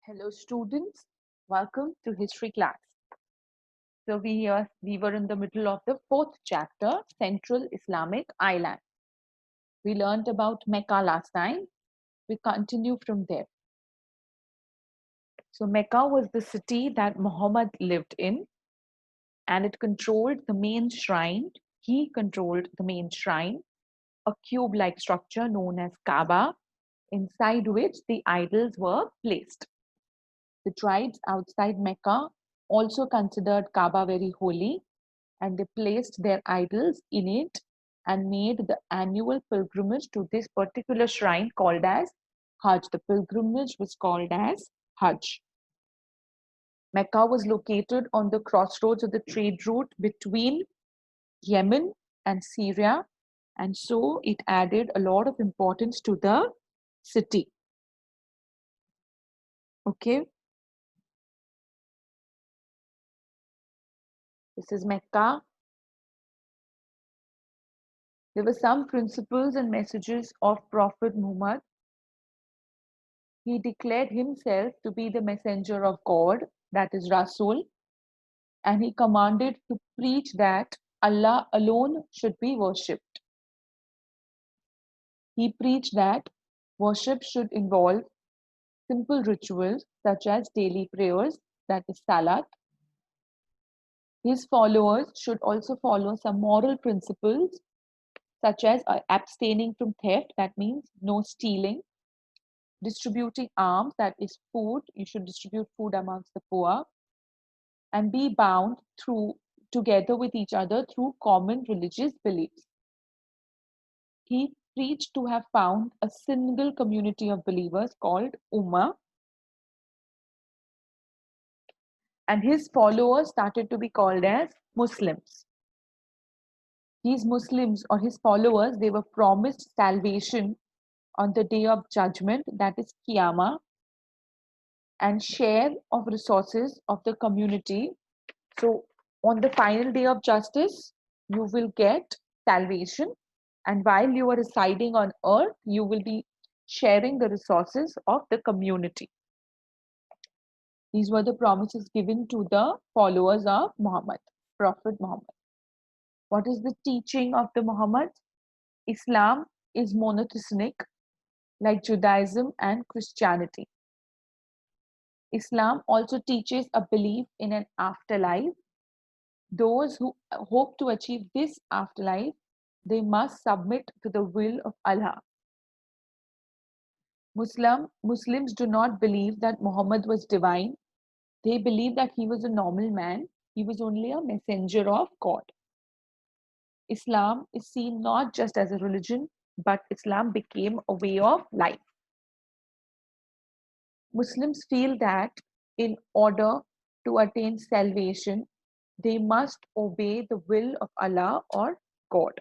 Hello students, welcome to history class. So we were in the middle of the fourth chapter, Central Islamic Island. We learned about Mecca last time. We continue from there. So Mecca was the city that Muhammad lived in, and it controlled the main shrine. He controlled the main shrine, a cube-like structure known as Kaaba, inside which the idols were placed. The tribes outside Mecca also considered Kaaba very holy, and they placed their idols in it and made the annual pilgrimage to this particular shrine called as Hajj. The pilgrimage was called as Hajj. Mecca was located on the crossroads of the trade route between Yemen and Syria, and so it added a lot of importance to the city. Okay, this is Mecca. There were some principles and messages of Prophet Muhammad. He declared himself to be the messenger of God, that is Rasul, and he commanded to preach that Allah alone should be worshipped. He preached that worship should involve simple rituals such as daily prayers, that is Salat. His followers should also follow some moral principles such as abstaining from theft, that means no stealing, distributing alms, that is food, you should distribute food amongst the poor, and be bound through together with each other through common religious beliefs. He preached to have found a single community of believers called Ummah, and his followers started to be called as Muslims. These Muslims or his followers, they were promised salvation on the day of judgment, that is Qiyamah, and share of resources of the community. So on the final day of justice, you will get salvation, and while you are residing on earth, you will be sharing the resources of the community. These were the promises given to the followers of Muhammad, Prophet Muhammad. What is the teaching of the Muhammad? Islam is monotheistic like Judaism and Christianity. Islam also teaches a belief in an afterlife. Those who hope to achieve this afterlife, they must submit to the will of Allah. Muslims do not believe that Muhammad was divine. They believe that he was a normal man. He was only a messenger of God. Islam is seen not just as a religion, but Islam became a way of life. Muslims feel that in order to attain salvation, they must obey the will of Allah or God.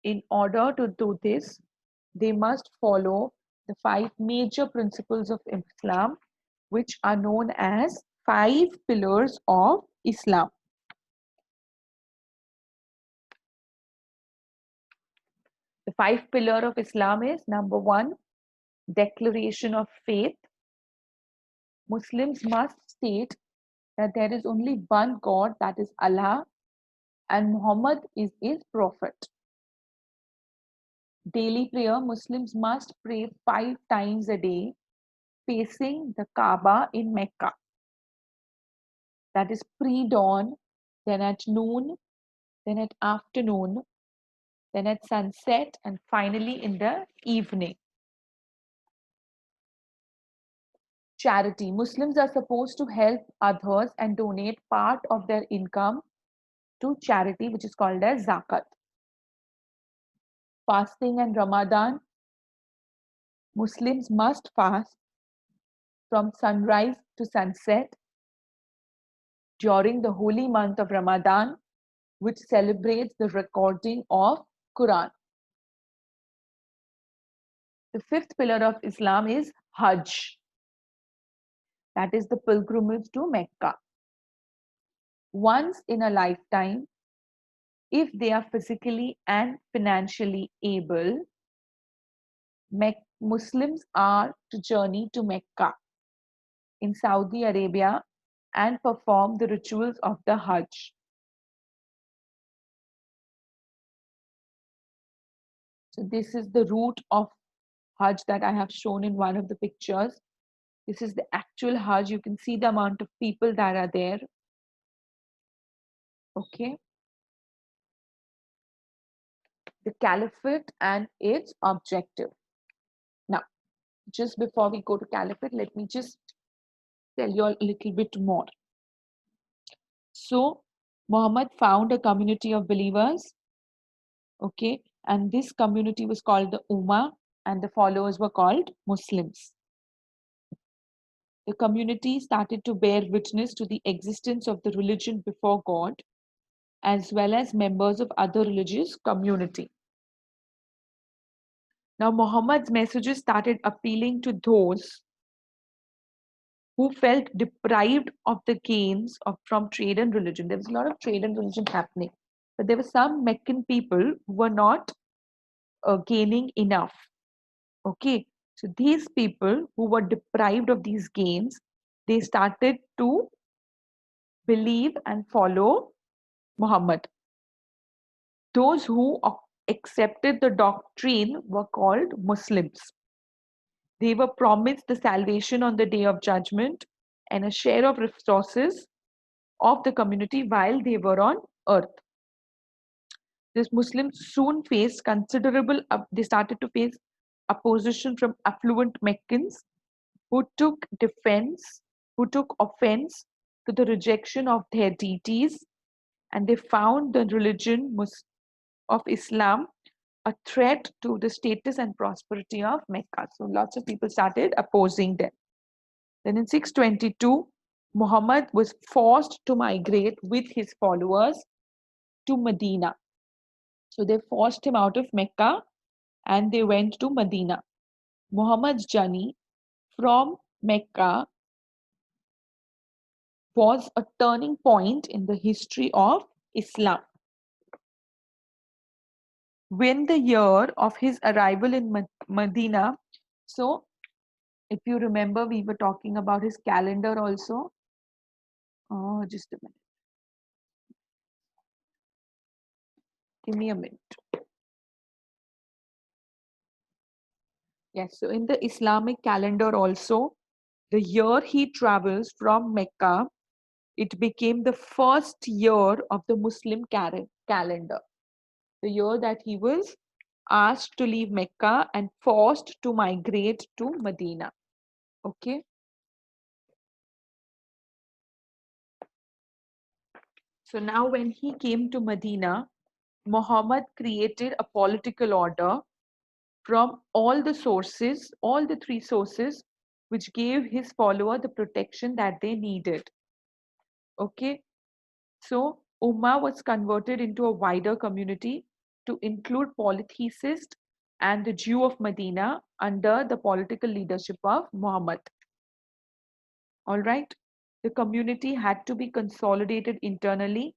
In order to do this, they must follow the 5 major principles of Islam, which are known as 5 pillars of Islam. The 5 pillar of Islam is number 1, declaration of faith. Muslims must state that there is only one God, that is Allah, and Muhammad is his prophet. Daily prayer, Muslims must pray 5 times a day, facing the Kaaba in Mecca. That is pre-dawn, then at noon, then at afternoon, then at sunset, and finally in the evening. Charity. Muslims are supposed to help others and donate part of their income to charity, which is called as zakat. Fasting and Ramadan. Muslims must fast from sunrise to sunset during the holy month of Ramadan, which celebrates the recording of Quran. The 5th pillar of Islam is Hajj. That is the pilgrimage to Mecca. Once in a lifetime, if they are physically and financially able, Muslims are to journey to Mecca. in Saudi Arabia and perform the rituals of the Hajj. So this is the route of Hajj that I have shown in one of the pictures. This is the actual Hajj. You can see the amount of people that are there. Okay. The caliphate and its objective. Now, just before we go to caliphate, let me just tell you a little bit more. So, Muhammad found a community of believers, okay, and this community was called the Ummah, and the followers were called Muslims. The community started to bear witness to the existence of the religion before God, as well as members of other religious community. Now, Muhammad's messages started appealing to those who felt deprived of the gains from trade and religion. There was a lot of trade and religion happening, but there were some Meccan people who were not gaining enough. Okay, so these people who were deprived of these gains, they started to believe and follow Muhammad. Those who accepted the doctrine were called Muslims. They were promised the salvation on the day of judgment and a share of resources of the community while they were on earth. These Muslims soon faced considerable, they started to face opposition from affluent Meccans who took offense to the rejection of their deities, and they found the religion of Islam a threat to the status and prosperity of Mecca. So lots of people started opposing them. Then in 622, Muhammad was forced to migrate with his followers to Medina. So they forced him out of Mecca and they went to Medina. Muhammad's journey from Mecca was a turning point in the history of Islam. When the year of his arrival in Medina, so if you remember, we were talking about his calendar also. Oh, just a minute. Give me a minute. Yes, so in the Islamic calendar also, the year he travels from Mecca, it became the first year of the Muslim calendar. The year that he was asked to leave Mecca and forced to migrate to Medina. Okay. So now when he came to Medina, Muhammad created a political order from all the sources, all the three sources, which gave his follower the protection that they needed. Okay. So Ummah was converted into a wider community to include polytheists and the Jew of Medina under the political leadership of Muhammad. All right. The community had to be consolidated internally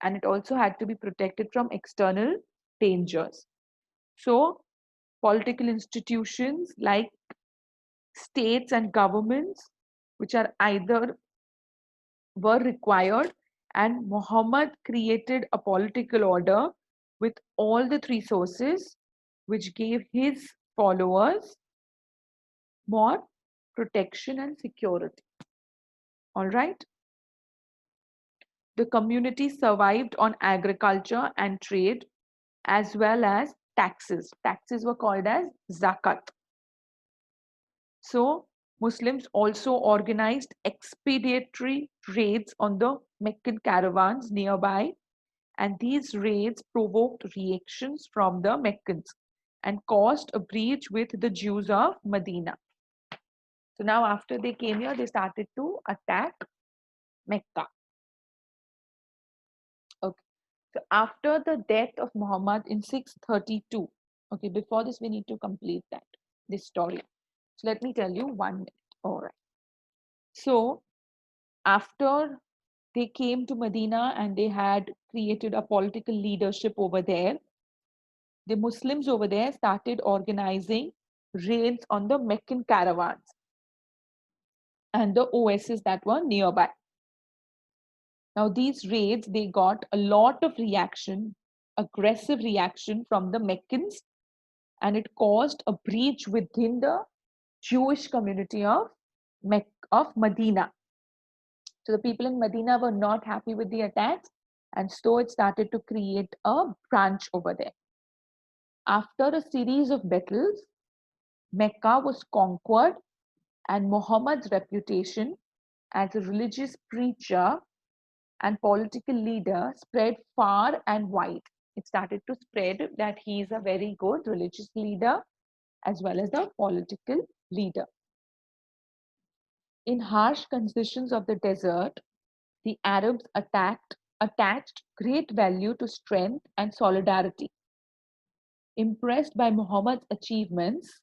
and it also had to be protected from external dangers. So, political institutions like states and governments, which are either were required, and Muhammad created a political order with all the three sources, which gave his followers more protection and security. All right. The community survived on agriculture and trade as well as taxes. Taxes were called as zakat. So Muslims also organized expeditory raids on the Meccan caravans nearby, and these raids provoked reactions from the Meccans and caused a breach with the Jews of Medina. So now after they came here, they started to attack Mecca. Okay. So after the death of Muhammad in 632, okay, before this we need to complete this story. So let me tell you 1 minute. All right. So after they came to Medina and they had created a political leadership over there, the Muslims over there started organizing raids on the Meccan caravans. and the oases that were nearby. Now, these raids, they got a lot of reaction, aggressive reaction from the Meccans, and it caused a breach within the Jewish community of Medina. So the people in Medina were not happy with the attacks, and so it started to create a branch over there. After a series of battles, Mecca was conquered, and Muhammad's reputation as a religious preacher and political leader spread far and wide. It started to spread that he is a very good religious leader as well as a political leader. In harsh conditions of the desert, the Arabs attached great value to strength and solidarity. Impressed by Muhammad's achievements,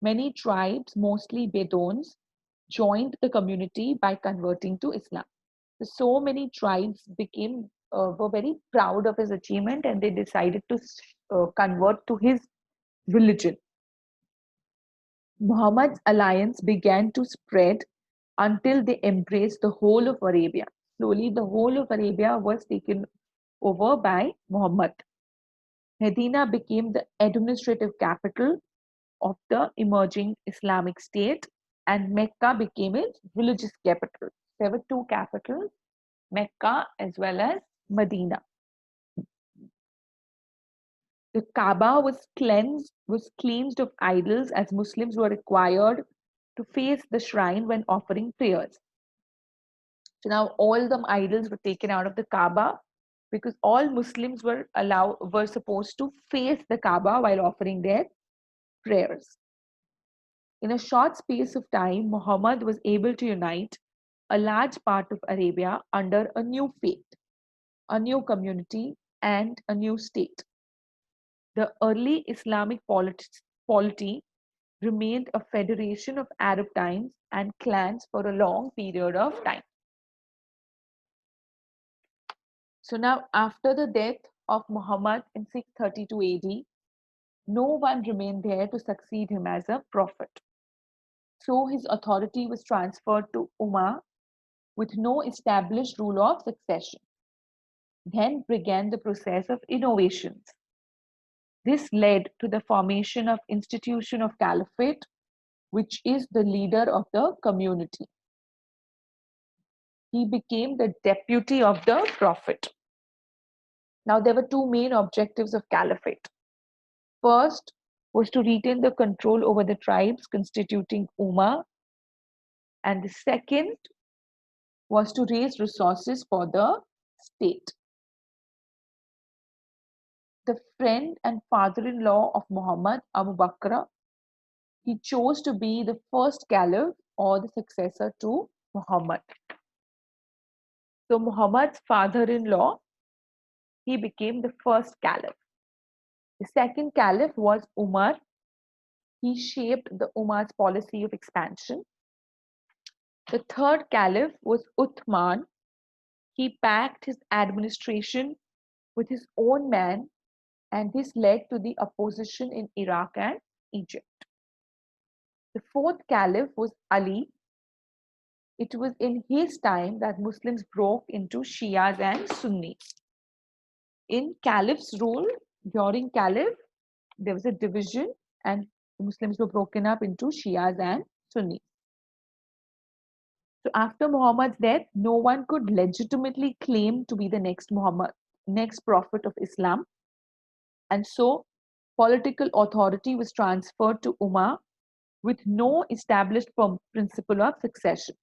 many tribes, mostly Bedouins, joined the community by converting to Islam. So many tribes were very proud of his achievement, and they decided to convert to his religion. Muhammad's alliance began to spread until they embraced the whole of Arabia. Slowly, the whole of Arabia was taken over by Muhammad. Medina became the administrative capital of the emerging Islamic State, and Mecca became its religious capital. There were two capitals, Mecca as well as Medina. The Kaaba was cleansed of idols, as Muslims were required to face the shrine when offering prayers. So now all the idols were taken out of the Kaaba, because all Muslims were supposed to face the Kaaba while offering their prayers. In a short space of time, Muhammad was able to unite a large part of Arabia under a new faith, a new community, and a new state. The early Islamic polity remained a federation of Arab times and clans for a long period of time. So now, after the death of Muhammad in 632 AD, no one remained there to succeed him as a prophet. So his authority was transferred to Umar with no established rule of succession. Then began the process of innovations. This led to the formation of institution of caliphate, which is the leader of the community. He became the deputy of the prophet. Now, there were two main objectives of caliphate. First was to retain the control over the tribes constituting Ummah, and the second was to raise resources for the state. The friend and father-in-law of Muhammad, Abu Bakr, he chose to be the first caliph or the successor to Muhammad. So Muhammad's father-in-law, he became the first caliph. The second caliph was Umar. He shaped the Umar's policy of expansion. The third caliph was Uthman. He packed his administration with his own man, and this led to the opposition in Iraq and Egypt. The fourth caliph was Ali. It was in his time that Muslims broke into Shias and Sunnis. In Caliph's rule, during Caliph, there was a division, and Muslims were broken up into Shias and Sunnis. So after Muhammad's death, no one could legitimately claim to be the next prophet of Islam. And so political authority was transferred to Umar with no established principle of succession.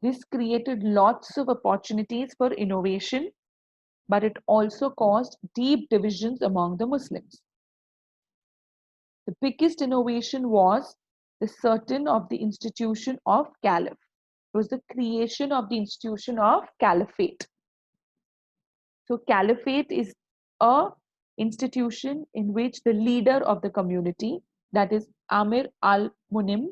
This created lots of opportunities for innovation, but it also caused deep divisions among the Muslims. The biggest innovation was the certain of the institution of caliph. It was the creation of the institution of caliphate. So caliphate is a institution in which the leader of the community, that is Amir al-Munim,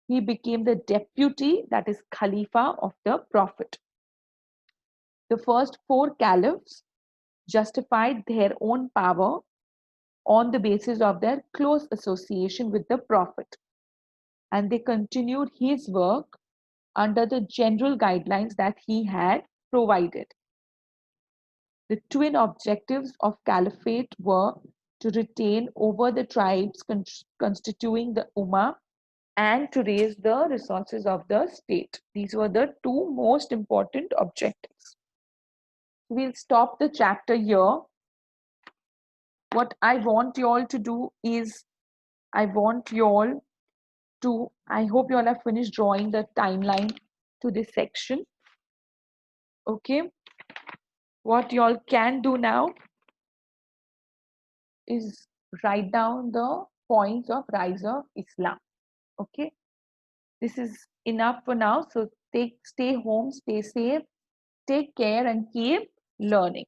he became the deputy, that is Khalifa of the Prophet. The first four caliphs justified their own power on the basis of their close association with the Prophet. and they continued his work under the general guidelines that he had provided. The twin objectives of caliphate were to retain over the tribes constituting the Ummah and to raise the resources of the state. These were the two most important objectives. We'll stop the chapter here. What I want you all to do is, I want you all to, I hope you all have finished drawing the timeline to this section. Okay. What you all can do now is write down the points of rise of Islam. Okay. This is enough for now. So stay home, stay safe, take care and keep learning.